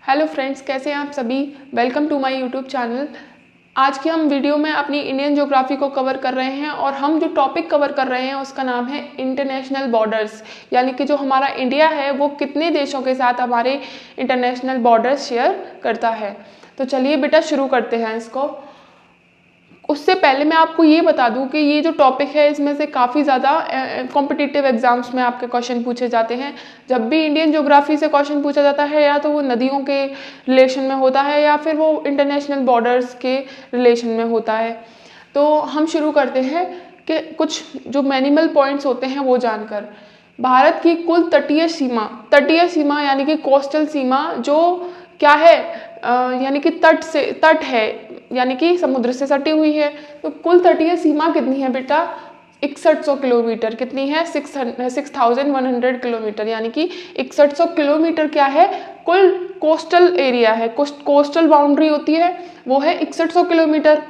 Hello friends, कैसे हैं आप सभी। Welcome to my YouTube channel. आज की हम वीडियो में अपनी इंडियन ज्योग्राफी को कवर कर रहे हैं और हम जो टॉपिक कवर कर रहे हैं उसका नाम है इंटरनेशनल बॉर्डर्स, यानी कि जो हमारा इंडिया है वो कितने देशों के साथ हमारे इंटरनेशनल बॉर्डर्स शेयर करता है। तो चलिए बेटा शुरू करते हैं इसको। उससे पहले मैं आपको ये बता दूं कि ये जो टॉपिक है इसमें से काफ़ी ज़्यादा कॉम्पिटिटिव एग्जाम्स में आपके क्वेश्चन पूछे जाते हैं। जब भी इंडियन ज्योग्राफी से क्वेश्चन पूछा जाता है या तो वो नदियों के रिलेशन में होता है या फिर वो इंटरनेशनल बॉर्डर्स के रिलेशन में होता है। तो हम शुरू करते हैं कि कुछ जो मिनिमल पॉइंट्स होते हैं वो जानकर। भारत की कुल तटीय सीमा यानी कि कोस्टल सीमा जो क्या है, यानी कि तट है, यानी कि समुद्र से सटी हुई है। तो कुल तटीय सीमा कितनी है बेटा? 6100 किलोमीटर। कितनी है? 6100 किलोमीटर, यानी कि 6100 किलोमीटर क्या है? कुल कोस्टल एरिया है, कोस्टल बाउंड्री होती है वो है 6100 किलोमीटर।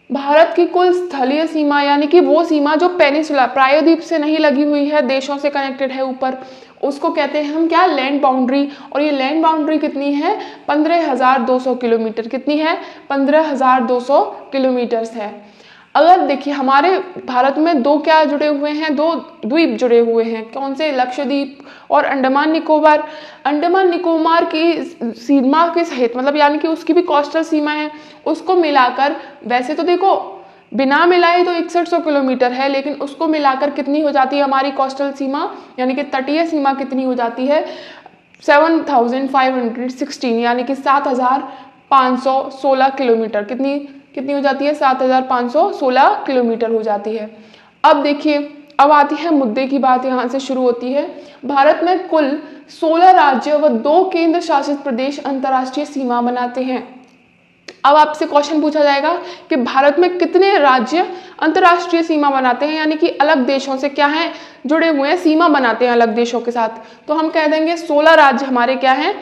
भारत की कुल स्थलीय सीमा यानी कि वो सीमा जो पेनिसुला प्रायद्वीप से नहीं लगी हुई है, देशों से कनेक्टेड है ऊपर, उसको कहते हैं हम क्या? Land boundary. और ये लैंड बाउंड्री कितनी है? 15200 किलोमीटर। कितनी है? 15200 किलोमीटर्स है। अगर देखिए हमारे भारत में दो क्या जुड़े हुए हैं? दो द्वीप जुड़े हुए हैं। कौन से? लक्षद्वीप और अंडमान निकोबार। अंडमान निकोबार की सीमा के सहित, मतलब यानी कि उसकी भी कोस्टल सीमा है, उसको मिलाकर, वैसे तो देखो बिना मिलाए तो 6100 किलोमीटर है, लेकिन उसको मिलाकर कितनी हो जाती है हमारी कोस्टल सीमा यानी कि तटीय सीमा कितनी हो जाती है? 7516, यानी कि 7516 किलोमीटर। कितनी हो जाती है? 7516 किलोमीटर हो जाती है। अब देखिए, अब आती है मुद्दे की बात, यहाँ से शुरू होती है। भारत में कुल 16 राज्य व 2 केंद्र शासित प्रदेश अंतर्राष्ट्रीय सीमा बनाते हैं। अब आपसे क्वेश्चन पूछा जाएगा कि भारत में कितने राज्य अंतर्राष्ट्रीय सीमा बनाते हैं, यानी कि अलग देशों से क्या है? जुड़े हुए हैं, सीमा बनाते हैं अलग देशों के साथ। तो हम कह देंगे 16 राज्य हमारे क्या हैं?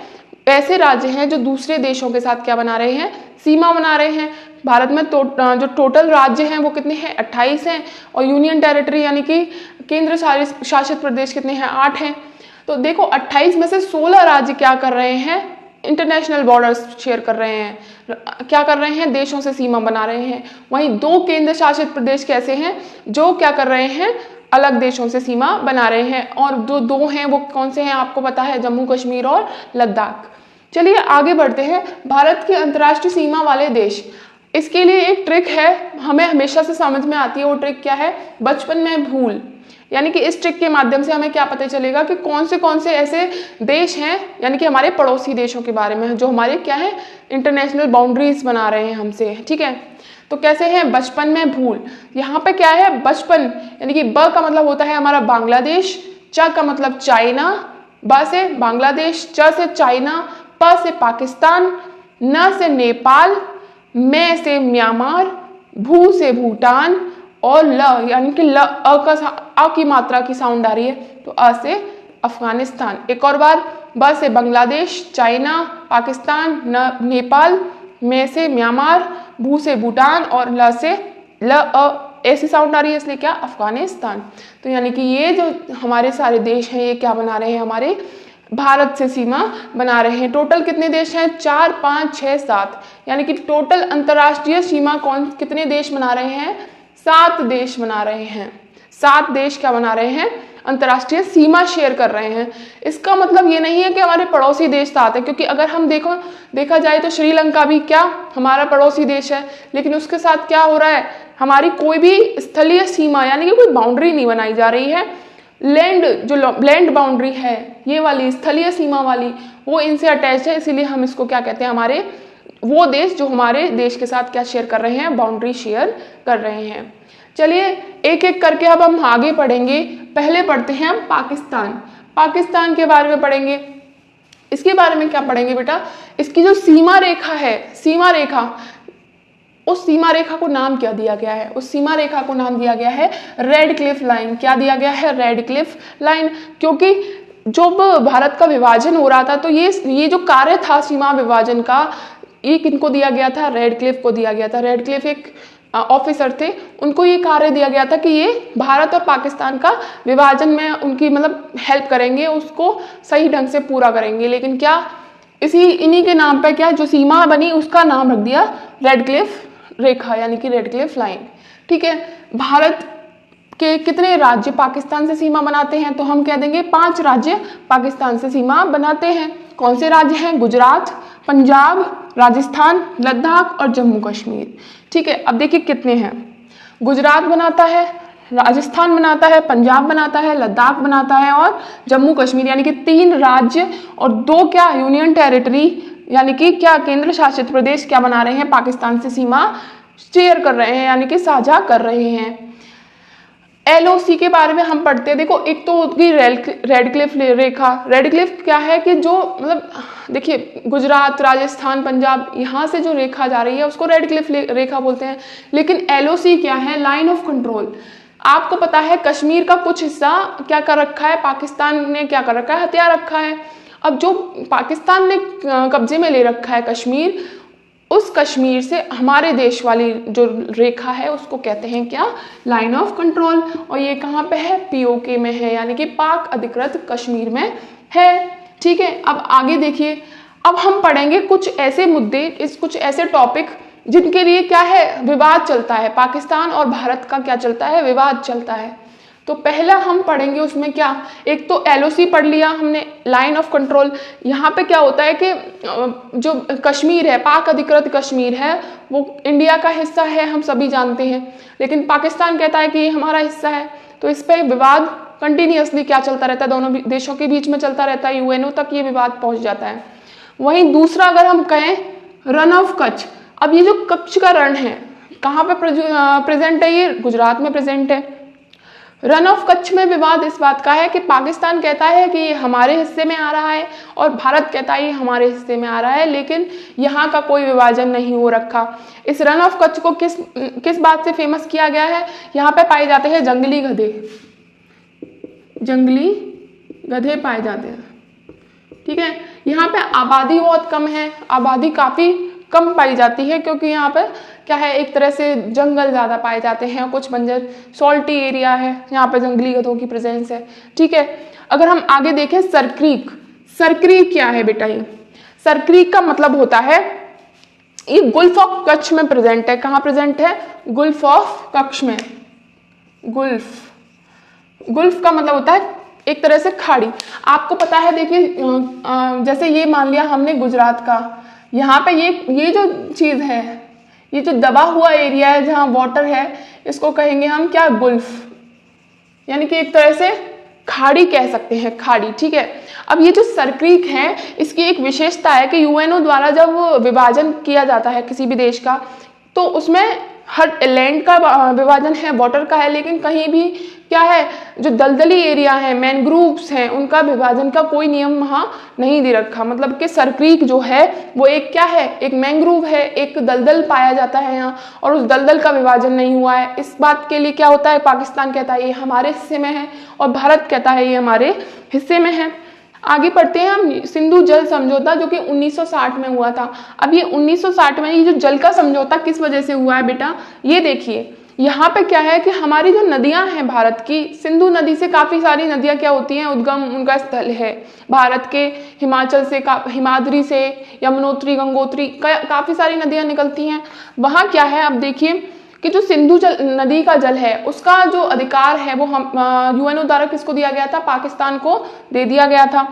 ऐसे राज्य हैं जो दूसरे देशों के साथ क्या बना रहे हैं? सीमा बना रहे हैं। भारत में जो टोटल राज्य हैं वो कितने हैं? 28 हैं। और यूनियन टेरिटरी यानी कि केंद्र शासित प्रदेश कितने हैं? 8 हैं। तो देखो 28 में से 16 राज्य क्या कर रहे हैं? इंटरनेशनल बॉर्डर्स शेयर कर रहे हैं, क्या कर रहे हैं? देशों से सीमा बना रहे हैं। वहीं 2 केंद्र शासित प्रदेश कैसे हैं? जो क्या कर रहे हैं? अलग देशों से सीमा बना रहे हैं। और जो 2 हैं वो कौन से हैं? आपको पता है, जम्मू कश्मीर और लद्दाख। चलिए आगे बढ़ते हैं। भारत की अंतर्राष्ट्रीय सीमा वाले देश, इसके लिए एक ट्रिक है, हमें हमेशा से समझ में आती है। वो ट्रिक क्या है? बचपन में भूल, यानी कि इस ट्रिक के माध्यम से हमें क्या पता चलेगा कि कौन से ऐसे देश हैं, यानी कि हमारे पड़ोसी देशों के बारे में, जो हमारे क्या है? इंटरनेशनल बाउंड्रीज बना रहे हैं हमसे। ठीक है, तो कैसे हैं? बचपन में भूल। यहाँ पे क्या है? बचपन, यानी कि ब का मतलब होता है हमारा बांग्लादेश, च का मतलब चाइना, ब से बांग्लादेश, च से चाइना, प से पाकिस्तान, न से नेपाल, मैं से म्यांमार, भू से भूटान, और ल यानी कि ल अ की मात्रा की साउंड आ रही है, तो अ से अफगानिस्तान। एक और बार, ब से बांग्लादेश, चाइना, पाकिस्तान, नेपाल, में से म्यांमार, भू से भूटान, और ल से ऐसी साउंड आ रही है, इसलिए क्या? अफगानिस्तान। तो यानी कि ये जो हमारे सारे देश हैं ये क्या बना रहे हैं? हमारे भारत से सीमा बना रहे हैं। टोटल कितने देश हैं? 4, 5, 6, 7, यानी कि टोटल अंतर्राष्ट्रीय सीमा कितने देश बना रहे हैं? 7 देश बना रहे हैं। 7 देश क्या बना रहे हैं? अंतर्राष्ट्रीय सीमा शेयर कर रहे हैं। इसका मतलब ये नहीं है कि हमारे पड़ोसी देश साथ है, क्योंकि अगर हम देखा जाए तो श्रीलंका भी क्या हमारा पड़ोसी देश है, लेकिन उसके साथ क्या हो रहा है? हमारी कोई भी स्थलीय सीमा यानी कि कोई बाउंड्री नहीं बनाई जा रही है। लैंड बाउंड्री है ये वाली, स्थलीय सीमा वाली, वो इनसे अटैच है, इसीलिए हम इसको क्या कहते हैं? हमारे वो देश जो हमारे देश के साथ क्या शेयर कर रहे हैं? बाउंड्री शेयर कर रहे हैं। चलिए एक एक करके अब हम आगे पढ़ेंगे। पहले पढ़ते हैं हम पाकिस्तान के बारे में पढ़ेंगे। इसके बारे में क्या पढ़ेंगे बेटा? इसकी जो सीमा रेखा है, उस सीमा रेखा को नाम क्या दिया गया है? उस सीमा रेखा को नाम दिया गया है रेड क्लिफ लाइन। क्या दिया गया है? Red Cliff line. क्योंकि जब भारत का विभाजन हो रहा था तो ये जो कार्य था सीमा विभाजन का, ये किनको दिया गया था? रेड क्लिफ को दिया गया था। रेड क्लिफ एक ऑफिसर थे, उनको ये कार्य दिया गया था कि ये भारत और पाकिस्तान का विभाजन में उनकी मतलब हेल्प करेंगे, उसको सही ढंग से पूरा करेंगे। लेकिन क्या इसी इन्हीं के नाम पे क्या जो सीमा बनी उसका नाम रख दिया रेड क्लिफ रेखा, यानी कि रेड क्लिफ लाइन। ठीक है, भारत के कितने राज्य पाकिस्तान से सीमा बनाते हैं, तो हम कह देंगे 5 राज्य पाकिस्तान से सीमा बनाते हैं। कौन से राज्य हैं? गुजरात, पंजाब, राजस्थान, लद्दाख और जम्मू कश्मीर। ठीक है, अब देखिए कितने हैं। गुजरात बनाता है, राजस्थान बनाता है, पंजाब बनाता है, लद्दाख बनाता है और जम्मू कश्मीर, यानी कि 3 राज्य और 2 क्या यूनियन टेरिटरी, यानी कि क्या केंद्र शासित प्रदेश क्या बना रहे हैं, पाकिस्तान से सीमा शेयर कर रहे हैं, यानी कि साझा कर रहे हैं। LOC के बारे में हम पढ़ते हैं। देखो, एक तो होगी रेड क्लिफ रेखा। रेड क्लिफ क्या है कि जो मतलब देखिए गुजरात, राजस्थान, पंजाब, यहाँ से जो रेखा जा रही है उसको रेड क्लिफ रेखा बोलते हैं। लेकिन LOC क्या है? Line of control. आपको पता है कश्मीर का कुछ हिस्सा क्या कर रखा है, पाकिस्तान ने क्या कर रखा है, हथिया रखा है। अब जो पाकिस्तान ने कब्जे में ले रखा है कश्मीर, उस कश्मीर से हमारे देश वाली जो रेखा है उसको कहते हैं क्या? Line of control. और ये कहाँ पे है? POK में है, यानी कि पाक अधिकृत कश्मीर में है। ठीक है, अब आगे देखिए, अब हम पढ़ेंगे कुछ ऐसे मुद्दे, कुछ ऐसे टॉपिक जिनके लिए क्या है? विवाद चलता है। पाकिस्तान और भारत का क्या चलता है? विवाद चलता है। तो पहला हम पढ़ेंगे उसमें क्या, एक तो LOC पढ़ लिया हमने, लाइन ऑफ कंट्रोल। यहाँ पे क्या होता है कि जो कश्मीर है, पाक अधिकृत कश्मीर है, वो इंडिया का हिस्सा है, हम सभी जानते हैं। लेकिन पाकिस्तान कहता है कि ये हमारा हिस्सा है। तो इस पर विवाद कंटिन्यूसली क्या चलता रहता है? दोनों देशों के बीच में चलता रहता है, UNO तक ये विवाद पहुँच जाता है। वहीं दूसरा अगर हम कहें, रन ऑफ कच्छ। अब ये जो कच्छ का रण है कहाँ पे प्रेजेंट है? ये गुजरात में प्रेजेंट है। रन ऑफ कच्छ में विवाद इस बात का है कि पाकिस्तान कहता है कि ये हमारे हिस्से में आ रहा है और भारत कहता है ये हमारे हिस्से में आ रहा है, लेकिन यहाँ का कोई विभाजन नहीं हो रखा। इस रन ऑफ कच्छ को किस बात से फेमस किया गया है? यहाँ पे पाए जाते हैं जंगली गधे। जंगली गधे पाए जाते हैं। ठीक है, यहाँ पे आबादी बहुत कम है, आबादी काफ़ी कम पाई जाती है, क्योंकि यहाँ पे क्या है, एक तरह से जंगल ज़्यादा पाए जाते हैं, कुछ बंजर सॉल्टी एरिया है, यहाँ पे जंगली गधों की प्रेजेंस है। ठीक है, अगर हम आगे देखें, सरक्रीक। सरक्रीक क्या है बेटा? ये सरक्रीक का मतलब होता है, ये गुल्फ ऑफ कच्छ में प्रेजेंट है। कहाँ प्रेजेंट है? गुल्फ ऑफ कच्छ में। गुल्फ का मतलब होता है एक तरह से खाड़ी। आपको पता है, देखिए जैसे ये मान लिया हमने गुजरात का, यहाँ पे ये जो चीज़ है, ये जो दबा हुआ एरिया है जहाँ वाटर है, इसको कहेंगे हम क्या? गुल्फ, यानी कि एक तरह से खाड़ी कह सकते हैं, खाड़ी। ठीक है, अब ये जो सरक्रीक है, इसकी एक विशेषता है कि UNO द्वारा जब विभाजन किया जाता है किसी भी देश का, तो उसमें हर लैंड का विभाजन है, वाटर का है, लेकिन कहीं भी क्या है, जो दलदली एरिया है, मैनग्रूव्स हैं, उनका विभाजन का कोई नियम वहाँ नहीं दे रखा। मतलब कि सरक्रीक जो है वो एक क्या है? एक मैंग्रूव है, एक दलदल पाया जाता है यहाँ, और उस दलदल का विभाजन नहीं हुआ है। इस बात के लिए क्या होता है, पाकिस्तान कहता है ये हमारे हिस्से में है और भारत कहता है ये हमारे हिस्से में है। आगे पढ़ते हैं हम, सिंधु जल समझौता जो कि 1960 में हुआ था। अब ये 1960 में ये जो जल का समझौता किस वजह से हुआ है बेटा? ये देखिए, यहाँ पे क्या है कि हमारी जो नदियां हैं भारत की, सिंधु नदी से काफ़ी सारी नदियां क्या होती हैं, उद्गम उनका स्थल है भारत के। हिमाचल से, हिमाद्री से, यमुनोत्री, गंगोत्री, काफ़ी सारी नदियां निकलती हैं। वहाँ क्या है, अब देखिए कि जो सिंधु नदी का जल है उसका जो अधिकार है वो हम UNO द्वारा किसको दिया गया था? पाकिस्तान को दे दिया गया था।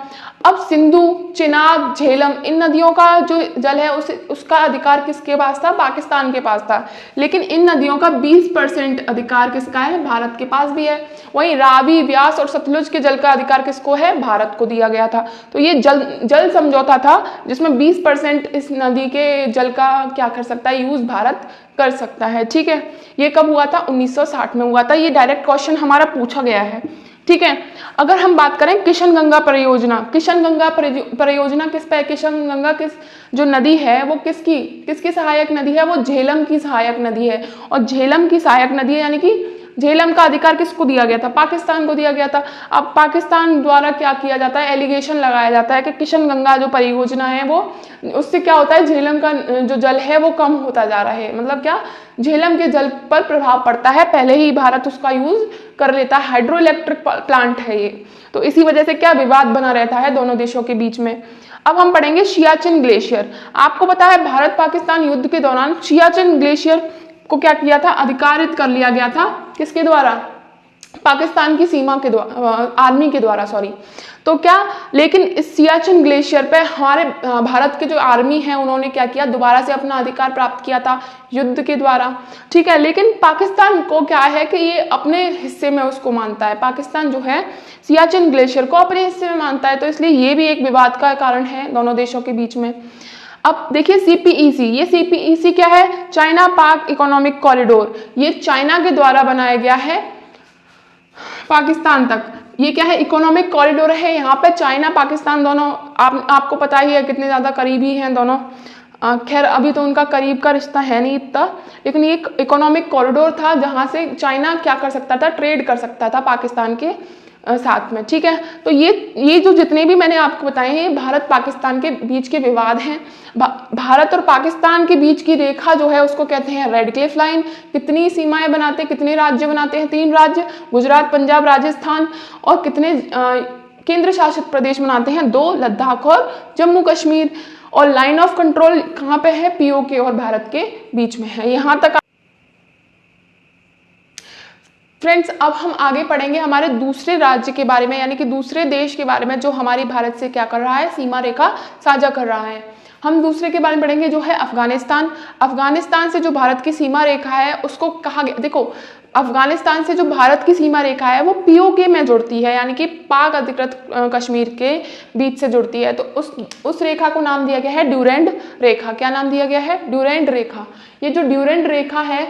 अब सिंधु, चिनाब, झेलम, इन नदियों का जो जल है उसका अधिकार किसके पास था? पाकिस्तान के पास था। लेकिन इन नदियों का 20% अधिकार किसका है? भारत के पास भी है। वहीं रावी, व्यास और सतलुज के जल का अधिकार किसको है? भारत को दिया गया था। तो ये जल समझौता था जिसमें 20% इस नदी के जल का क्या कर सकता है? यूज भारत कर सकता है। ठीक है, ये कब हुआ था? 1960 में हुआ था। ये डायरेक्ट क्वेश्चन हमारा पूछा गया है। ठीक है, अगर हम बात करें किशन गंगा परियोजना, किशन गंगा परियोजना किस पे? किशन गंगा किस जो नदी है वो किसकी सहायक नदी है? वो झेलम की सहायक नदी है। और झेलम की सहायक नदी है, यानी कि झेलम का अधिकार किसको दिया गया था? पाकिस्तान को दिया गया था। अब पाकिस्तान द्वारा क्या किया जाता है? एलिगेशन लगाया जाता है कि किशन गंगा जो परियोजना है वो, उससे क्या होता है, झेलम का जो जल है वो कम होता जा रहा है। मतलब क्या, झेलम के जल पर प्रभाव पड़ता है, पहले ही भारत उसका यूज कर लेता है। हाइड्रो इलेक्ट्रिक प्लांट है ये, तो इसी वजह से क्या विवाद बना रहता है दोनों देशों के बीच में। अब हम पढ़ेंगे सियाचिन ग्लेशियर। आपको पता है भारत पाकिस्तान युद्ध के दौरान सियाचिन ग्लेशियर को क्या किया था, अधिकारित कर लिया गया था, किसके द्वारा, पाकिस्तान की सीमा के द्वारा, आर्मी के द्वारा, सॉरी। तो क्या, लेकिन इस सियाचिन ग्लेशियर पे हमारे भारत के जो आर्मी है उन्होंने क्या किया, दोबारा से अपना अधिकार प्राप्त किया था युद्ध के द्वारा, ठीक है। लेकिन पाकिस्तान को क्या है कि ये अपने हिस्से में उसको मानता है, पाकिस्तान जो है सियाचिन ग्लेशियर को अपने हिस्से में मानता है, तो इसलिए ये भी एक विवाद का कारण है दोनों देशों के बीच में। अब देखिए सीपीईसी, ये सीपीईसी क्या है, चाइना पाक इकोनॉमिक कॉरिडोर, ये चाइना के द्वारा बनाया गया है पाकिस्तान तक। ये क्या है, इकोनॉमिक कॉरिडोर है। यहाँ पे चाइना पाकिस्तान दोनों आपको पता ही है कितने ज़्यादा करीबी हैं दोनों। खैर अभी तो उनका करीब का रिश्ता है नहीं इतना, लेकिन ये एक इकोनॉमिक कॉरिडोर था जहाँ से चाइना क्या कर सकता था, ट्रेड कर सकता था पाकिस्तान के साथ में, ठीक है। तो ये जो जितने भी मैंने आपको बताए हैं, ये भारत पाकिस्तान के बीच के विवाद हैं। भारत और पाकिस्तान के बीच की रेखा जो है उसको कहते हैं रेड क्लिफ लाइन। कितनी सीमाएं बनाते हैं, कितने राज्य बनाते हैं, 3 राज्य, गुजरात, पंजाब, राजस्थान, और कितने केंद्र शासित प्रदेश बनाते हैं, 2, लद्दाख और जम्मू कश्मीर। और लाइन ऑफ कंट्रोल कहाँ पे है, पीओके और भारत के बीच में है। यहाँ तक फ्रेंड्स, अब हम आगे पढ़ेंगे हमारे दूसरे राज्य के बारे में, यानी कि दूसरे देश के बारे में जो हमारी भारत से क्या कर रहा है, सीमा रेखा साझा कर रहा है। हम दूसरे के बारे में पढ़ेंगे जो है अफगानिस्तान। अफगानिस्तान से जो भारत की सीमा रेखा है उसको कहा गया, देखो अफगानिस्तान से जो भारत की सीमा रेखा है वो पीओके में जुड़ती है, यानी कि पाक अधिकृत कश्मीर के बीच से जुड़ती है। तो उस रेखा को नाम दिया गया है ड्यूरेंड रेखा। क्या नाम दिया गया है, ड्यूरेंड रेखा। ये जो ड्यूरेंड रेखा है,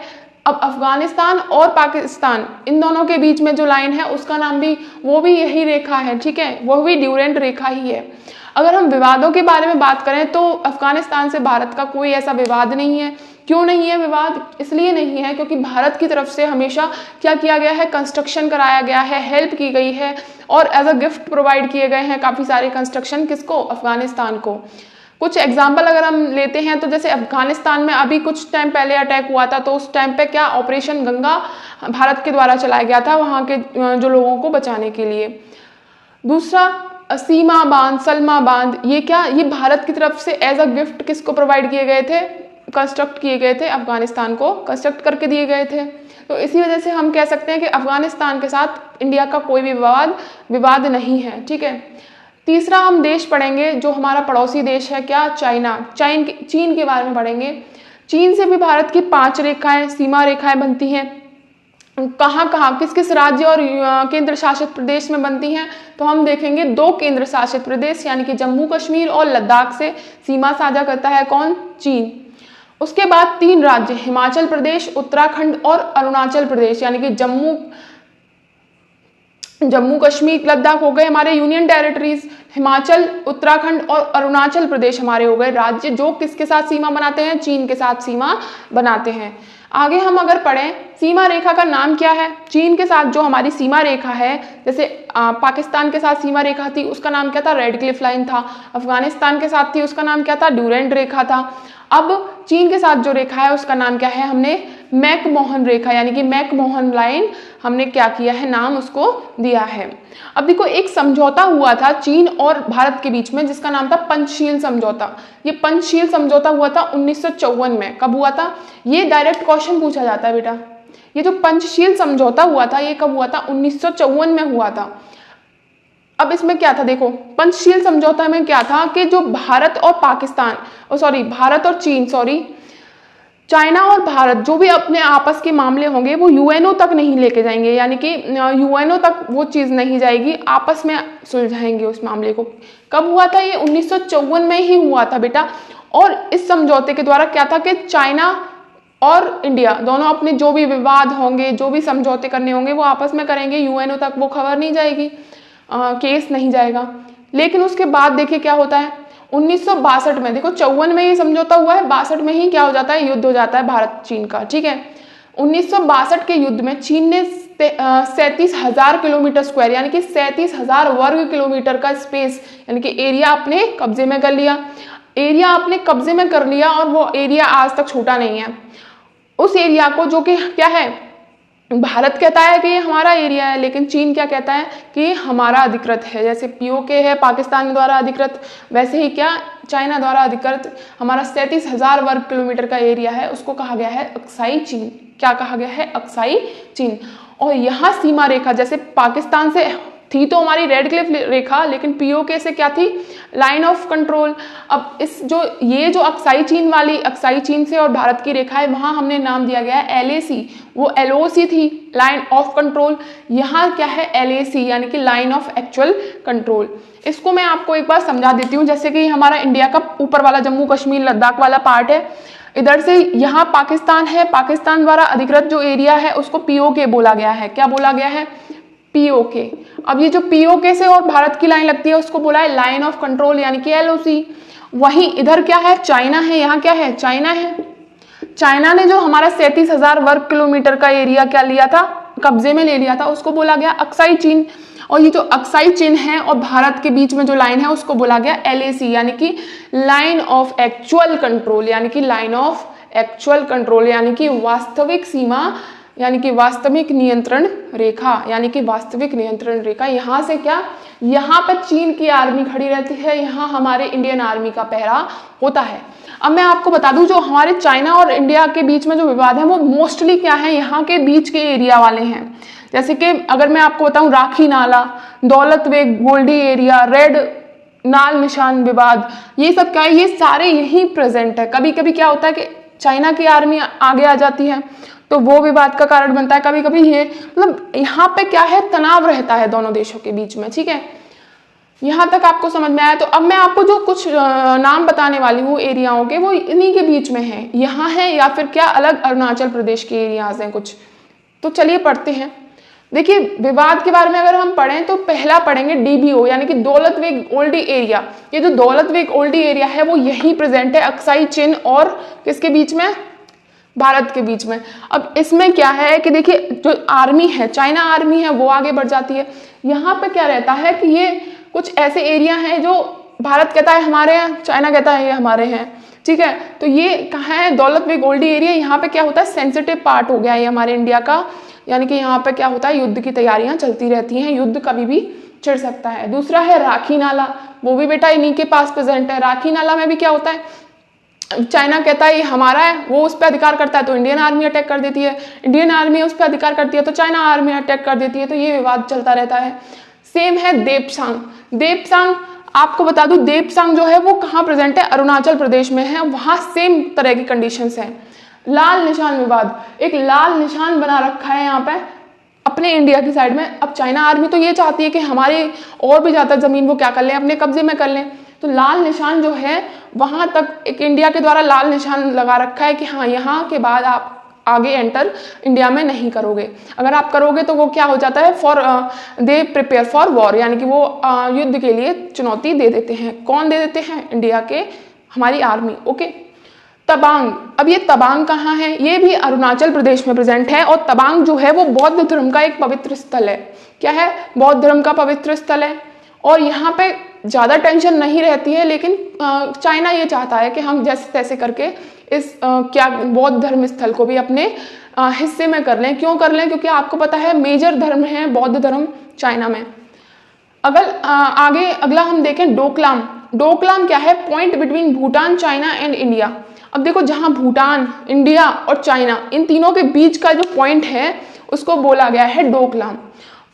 अब अफगानिस्तान और पाकिस्तान इन दोनों के बीच में जो लाइन है उसका नाम भी, वो भी यही रेखा है, ठीक है, वो भी ड्यूरेंड रेखा ही है। अगर हम विवादों के बारे में बात करें तो अफगानिस्तान से भारत का कोई ऐसा विवाद नहीं है। क्यों नहीं है विवाद, इसलिए नहीं है क्योंकि भारत की तरफ से हमेशा क्या किया गया है, कंस्ट्रक्शन कराया गया है, हेल्प की गई है, और एज अ गिफ्ट प्रोवाइड किए गए हैं काफ़ी सारे कंस्ट्रक्शन, किसको, अफगानिस्तान को। कुछ एग्जाम्पल अगर हम लेते हैं तो जैसे अफगानिस्तान में अभी कुछ टाइम पहले अटैक हुआ था, तो उस टाइम पे क्या ऑपरेशन गंगा भारत के द्वारा चलाया गया था वहाँ के जो लोगों को बचाने के लिए। दूसरा सीमा बांध, सलमा बांध, ये क्या, ये भारत की तरफ से एज अ गिफ्ट किसको प्रोवाइड किए गए थे, कंस्ट्रक्ट किए गए थे, अफगानिस्तान को कंस्ट्रक्ट करके दिए गए थे। तो इसी वजह से हम कह सकते हैं कि अफगानिस्तान के साथ इंडिया का कोई भी विवाद नहीं है, ठीक है। तीसरा हम देश पढ़ेंगे जो हमारा पड़ोसी देश है, क्या, चाइना। चीन के बारे में पढ़ेंगे। चीन से भी भारत की 5 रेखाएं, सीमा रेखाएं बनती हैं। कहाँ कहाँ, किस किस राज्य और केंद्र शासित प्रदेश में बनती हैं, तो हम देखेंगे 2 केंद्र शासित प्रदेश यानी कि जम्मू कश्मीर और लद्दाख से सीमा साझा करता है कौन, चीन। उसके बाद 3 राज्य, हिमाचल प्रदेश, उत्तराखंड और अरुणाचल प्रदेश, यानी कि जम्मू कश्मीर लद्दाख हो गए हमारे यूनियन टेरिटरीज, हिमाचल, उत्तराखंड और अरुणाचल प्रदेश हमारे हो गए राज्य जो किसके साथ सीमा बनाते हैं, चीन के साथ सीमा बनाते हैं। आगे हम अगर पढ़ें, सीमा रेखा का नाम क्या है, चीन के साथ जो हमारी सीमा रेखा है, जैसे पाकिस्तान के साथ सीमा रेखा थी उसका नाम क्या था, रेड क्लिफ लाइन था। अफगानिस्तान के साथ थी उसका नाम क्या था, ड्यूरेंड रेखा था। अब चीन के साथ जो रेखा है उसका नाम क्या है, हमने मैकमोहन रेखा यानी कि मैकमोहन लाइन हमने क्या किया है, नाम उसको दिया है। अब देखो एक समझौता हुआ था चीन और भारत के बीच में जिसका नाम था पंचशील समझौता। ये पंचशील समझौता हुआ था 1954 में। कब हुआ था, ये डायरेक्ट क्वेश्चन पूछा जाता है बेटा। ये जो पंचशील समझौता हुआ था ये कब हुआ था, 1954 में हुआ था। अब इसमें क्या था, देखो पंचशील समझौता में क्या था कि जो भारत और चीन, चाइना और भारत जो भी अपने आपस के मामले होंगे वो यूएनओ तक नहीं लेके जाएंगे, यानी कि यूएनओ तक वो चीज़ नहीं जाएगी, आपस में सुलझाएंगे उस मामले को। कब हुआ था, ये 1954 में ही हुआ था बेटा। और इस समझौते के द्वारा क्या था कि चाइना और इंडिया दोनों अपने जो भी विवाद होंगे, जो भी समझौते करने होंगे वो आपस में करेंगे, यूएनओ तक वो खबर नहीं जाएगी, केस नहीं जाएगा। लेकिन उसके बाद देखिए क्या होता है, 1962 में, देखो 54 में ये समझौता हुआ है, 62 में ही क्या हो जाता है, युद्ध हो जाता है भारत चीन का, ठीक है। 1962 के युद्ध में चीन ने 37,000 किलोमीटर स्क्वायर यानी कि 37,000 वर्ग किलोमीटर का स्पेस यानी कि एरिया अपने कब्जे में कर लिया। और वो एरिया आज तक छूटा नहीं है। उस एरिया को जो कि क्या है, भारत कहता है कि ये हमारा एरिया है, लेकिन चीन क्या कहता है कि हमारा अधिकृत है। जैसे पीओके है पाकिस्तान द्वारा अधिकृत, वैसे ही क्या चाइना द्वारा अधिकृत हमारा 37,000 वर्ग किलोमीटर का एरिया है, उसको कहा गया है अक्साई चीन। क्या कहा गया है? अक्साई चीन। और यहाँ सीमा रेखा जैसे पाकिस्तान से थी तो हमारी रेड क्लिफ रेखा, लेकिन पीओके से क्या थी? Line of control. अब इस जो ये जो अक्साई चीन वाली, अक्साई चीन से और भारत की रेखा है, वहां हमने नाम दिया गया है LAC। वो LOC थी, लाइन ऑफ कंट्रोल। यहाँ क्या है? LAC यानी कि लाइन ऑफ एक्चुअल कंट्रोल। इसको मैं आपको एक बार समझा देती हूँ। जैसे कि हमारा इंडिया का ऊपर वाला जम्मू कश्मीर लद्दाख वाला पार्ट है, इधर से यहाँ पाकिस्तान है, पाकिस्तान द्वारा अधिकृत जो एरिया है उसको पीओके बोला गया है। क्या बोला गया है? पीओके। अब ये जो पीओके से और भारत की लाइन लगती है उसको बोला है लाइन ऑफ कंट्रोल यानी कि LOC। वहीं इधर क्या है? चाइना है। यहाँ क्या है? चाइना है। चाइना ने जो हमारा 37,000 वर्ग किलोमीटर का एरिया क्या लिया था? कब्जे में ले लिया था, उसको बोला गया अक्साई चीन। और ये जो अक्साई चीन है और भारत के बीच में जो लाइन है उसको बोला गया LAC यानी कि लाइन ऑफ एक्चुअल कंट्रोल, यानी कि लाइन ऑफ एक्चुअल कंट्रोल यानी कि वास्तविक सीमा, यानी कि वास्तविक नियंत्रण रेखा, यानी कि वास्तविक नियंत्रण रेखा। यहाँ से क्या? यहाँ पर चीन की आर्मी खड़ी रहती है, यहाँ हमारे इंडियन आर्मी का पहरा होता है। अब मैं आपको बता दूं जो हमारे चाइना और इंडिया के बीच में जो विवाद है वो मोस्टली क्या है? यहाँ के बीच के एरिया वाले हैं। जैसे कि अगर मैं आपको बताऊं राखी नाला, दौलत बेग गोल्डी एरिया, रेड नाल निशान विवाद, ये सब क्या है? ये सारे यही प्रेजेंट है। कभी कभी क्या होता है कि चाइना की आर्मी आगे आ जाती है तो वो विवाद का कारण बनता है। कभी कभी ये मतलब यहाँ पे क्या है? तनाव रहता है दोनों देशों के बीच में। ठीक है, यहाँ तक आपको समझ में आया? तो अब मैं आपको जो कुछ नाम बताने वाली हूँ एरियाओं के, वो इन्हीं के बीच में है। यहाँ है या फिर क्या अलग अरुणाचल प्रदेश के एरियाज हैं कुछ। तो चलिए पढ़ते हैं। देखिए विवाद के बारे में अगर हम पढ़ें तो पहला पढ़ेंगे DBO यानी कि दौलत बेग ओल्डी एरिया। ये जो दौलत बेग ओल्डी एरिया है वो यही प्रेजेंट है अक्साई चीन और किसके बीच में? भारत के बीच में। अब इसमें क्या है कि देखिए जो आर्मी है, चाइना आर्मी है, वो आगे बढ़ जाती है। यहाँ पे क्या रहता है कि ये कुछ ऐसे एरिया हैं जो भारत कहता है हमारे हैं, चाइना कहता है ये हमारे हैं। ठीक है, तो ये कहाँ है? दौलत बेग ओल्डी एरिया। यहाँ पे क्या होता है? सेंसिटिव पार्ट हो गया है ये हमारे इंडिया का, यानी कि यहाँ पे क्या होता है? युद्ध की तैयारियां चलती रहती हैं, युद्ध कभी भी छिड़ सकता है। दूसरा है राखी नाला, वो भी बेटा इन्हीं के पास प्रेजेंट है। राखी नाला में भी क्या होता है? चाइना कहता है ये हमारा है, वो उस पर अधिकार करता है तो इंडियन आर्मी अटैक कर देती है, इंडियन आर्मी उस पर अधिकार करती है तो चाइना आर्मी अटैक कर देती है। तो ये विवाद चलता रहता है। सेम है देपसांग। देपसांग आपको बता दूं, देपसांग जो है वो कहाँ प्रेजेंट है? अरुणाचल प्रदेश में है। वहां सेम तरह की कंडीशंस हैं। लाल निशान विवाद, एक लाल निशान बना रखा है यहाँ पे अपने इंडिया की साइड में। अब चाइना आर्मी तो ये चाहती है कि हमारे और भी ज्यादा जमीन वो क्या कर लें? अपने कब्जे में कर लें। तो लाल निशान जो है वहां तक एक इंडिया के द्वारा लाल निशान लगा रखा है कि हाँ यहाँ के बाद आप आगे एंटर इंडिया में नहीं करोगे। अगर आप करोगे तो वो क्या हो जाता है? दे प्रिपेयर फॉर वॉर, यानी कि वो युद्ध के लिए चुनौती दे देते हैं। कौन दे देते हैं? इंडिया के हमारी आर्मी। ओके, तवांग। अब ये तवांग कहाँ है? ये भी अरुणाचल प्रदेश में प्रेजेंट है। और तवांग जो है वो बौद्ध धर्म का एक पवित्र स्थल है। क्या है? बौद्ध धर्म का पवित्र स्थल है। और यहाँ पे ज़्यादा टेंशन नहीं रहती है, लेकिन चाइना ये चाहता है कि हम जैसे तैसे करके इस क्या बौद्ध धर्म स्थल को भी अपने हिस्से में कर लें। क्यों कर लें? क्योंकि आपको पता है मेजर धर्म है बौद्ध धर्म चाइना में। अगर आगे अगला हम देखें डोकलाम। डोकलाम क्या है? Point between Bhutan, China and India. अब देखो जहां भूटान, इंडिया और चाइना, इन तीनों के बीच का जो पॉइंट है उसको बोला गया है डोकलाम।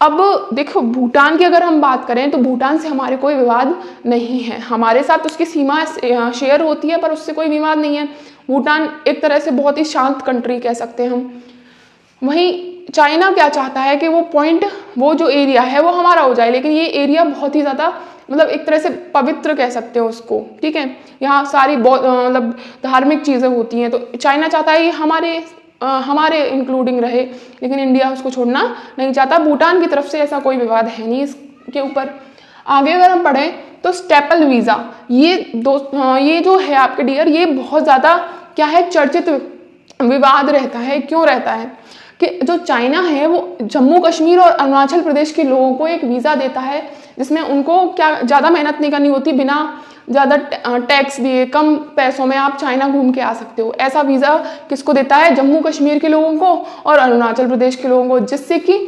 अब देखो भूटान की अगर हम बात करें तो भूटान से हमारे कोई विवाद नहीं है, हमारे साथ उसकी सीमा शेयर होती है पर उससे कोई विवाद नहीं है। भूटान एक तरह से बहुत ही शांत कंट्री कह सकते हैं हम। वहीं चाइना क्या चाहता है कि वो पॉइंट, वो जो एरिया है वो हमारा हो जाए, लेकिन ये एरिया बहुत ही ज़्यादा मतलब एक तरह से पवित्र कह सकते हो उसको। ठीक है, यहाँ सारी मतलब धार्मिक चीज़ें होती हैं, तो चाइना चाहता है ये हमारे इंक्लूडिंग रहे, लेकिन इंडिया उसको छोड़ना नहीं चाहता। भूटान की तरफ से ऐसा कोई विवाद है नहीं इसके ऊपर। आगे अगर हम पढ़ें तो स्टेपल वीज़ा, ये जो है आपके डियर, ये बहुत ज़्यादा क्या है? चर्चित विवाद रहता है। क्यों रहता है? कि जो चाइना है वो जम्मू कश्मीर और अरुणाचल प्रदेश के लोगों को एक वीज़ा देता है जिसमें उनको क्या ज़्यादा मेहनत नहीं करनी होती, बिना ज़्यादा टैक्स दिए कम पैसों में आप चाइना घूम के आ सकते हो। ऐसा वीज़ा किसको देता है? जम्मू कश्मीर के लोगों को और अरुणाचल प्रदेश के लोगों को, जिससे कि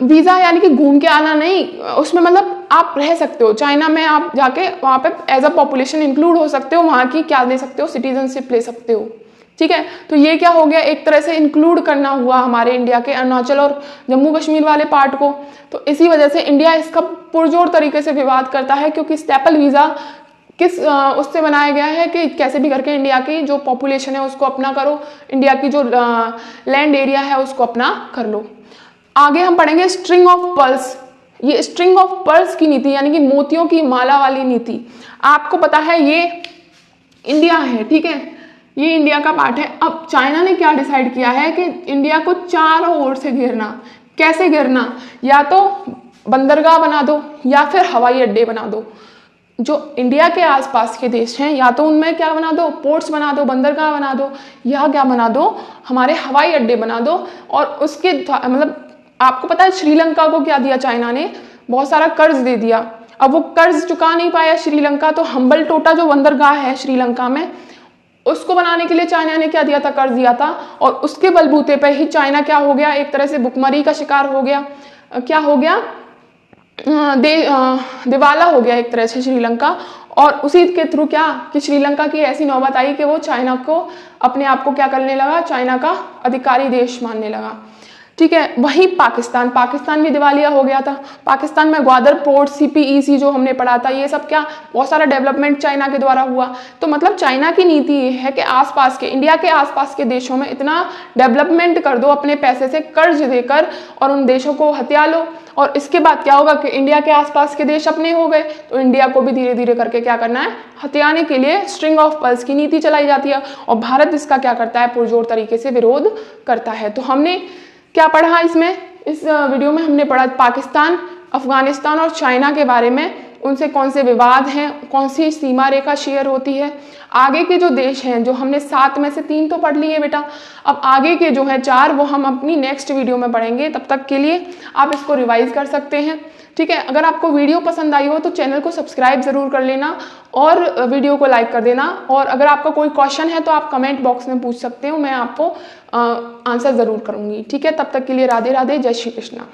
वीज़ा यानी कि घूम के आना नहीं, उसमें मतलब आप रह सकते हो चाइना में, आप जाके वहाँ पे एज अ पॉपुलेशन इंक्लूड हो सकते हो, वहाँ की क्या ले सकते हो, सिटीजनशिप ले सकते हो। ठीक है, तो ये क्या हो गया, एक तरह से इंक्लूड करना हुआ हमारे इंडिया के अरुणाचल और जम्मू कश्मीर वाले पार्ट को। तो इसी वजह से इंडिया इसका पुरजोर तरीके से विवाद करता है, क्योंकि स्टेपल वीज़ा किस उससे बनाया गया है कि कैसे भी करके इंडिया की जो पॉपुलेशन है उसको अपना करो, इंडिया की जो लैंड एरिया है उसको अपना कर लो। आगे हम पढ़ेंगे स्ट्रिंग ऑफ पर्ल्स। ये स्ट्रिंग ऑफ पर्ल्स की नीति यानी कि मोतियों की माला वाली नीति, आपको पता है ये इंडिया है, ठीक है, ये इंडिया का पार्ट है। अब चाइना ने क्या डिसाइड किया है कि इंडिया को चारों ओर से घेरना। कैसे घेरना? या तो बंदरगाह बना दो या फिर हवाई अड्डे बना दो। जो इंडिया के आसपास के देश हैं या तो उनमें क्या बना दो, पोर्ट्स बना दो, बंदरगाह बना दो, या क्या बना दो, हमारे हवाई अड्डे बना दो। और उसके मतलब आपको पता है श्रीलंका को क्या दिया चाइना ने? बहुत सारा कर्ज दे दिया। अब वो कर्ज चुका नहीं पाया श्रीलंका, तो हम्बल टोटा जो बंदरगाह है श्रीलंका में, उसको बनाने के लिए चाइना ने क्या दिया था? कर्ज दिया था। और उसके बलबूते पे ही चाइना क्या हो गया, एक तरह से भुखमरी का शिकार हो गया। क्या हो गया? दिवाला हो गया एक तरह से श्रीलंका। और उसी के थ्रू क्या कि श्रीलंका की ऐसी नौबत आई कि वो चाइना को अपने आप को क्या करने लगा, चाइना का अधिकारी देश मानने लगा। ठीक है, वहीं पाकिस्तान भी दिवालिया हो गया था। पाकिस्तान में ग्वादर पोर्ट, CPEC जो हमने पढ़ा था, ये सब क्या बहुत सारा डेवलपमेंट चाइना के द्वारा हुआ। तो मतलब चाइना की नीति ये है कि आसपास के इंडिया के आसपास के देशों में इतना डेवलपमेंट कर दो अपने पैसे से कर्ज देकर, और उन देशों को हथिया लो। और इसके बाद क्या होगा कि इंडिया के आसपास के देश अपने हो गए, तो इंडिया को भी धीरे धीरे करके क्या करना है, हथियाने के लिए स्ट्रिंग ऑफ पर्ल्स की नीति चलाई जाती है। और भारत इसका क्या करता है, पुरजोर तरीके से विरोध करता है। तो हमने क्या पढ़ा इसमें, इस वीडियो में हमने पढ़ा पाकिस्तान, अफगानिस्तान और चाइना के बारे में, उनसे कौन से विवाद हैं, कौन सी सीमा रेखा शेयर होती है। आगे के जो देश हैं, जो हमने 7 में से 3 तो पढ़ लिए बेटा, अब आगे के जो हैं 4 वो हम अपनी नेक्स्ट वीडियो में पढ़ेंगे। तब तक के लिए आप इसको रिवाइज कर सकते हैं। ठीक है, अगर आपको वीडियो पसंद आई हो तो चैनल को सब्सक्राइब ज़रूर कर लेना और वीडियो को लाइक कर देना। और अगर आपका कोई क्वेश्चन है तो आप कमेंट बॉक्स में पूछ सकते हो, मैं आपको आंसर ज़रूर करूँगी। ठीक है, तब तक के लिए राधे राधे, जय श्री कृष्णा।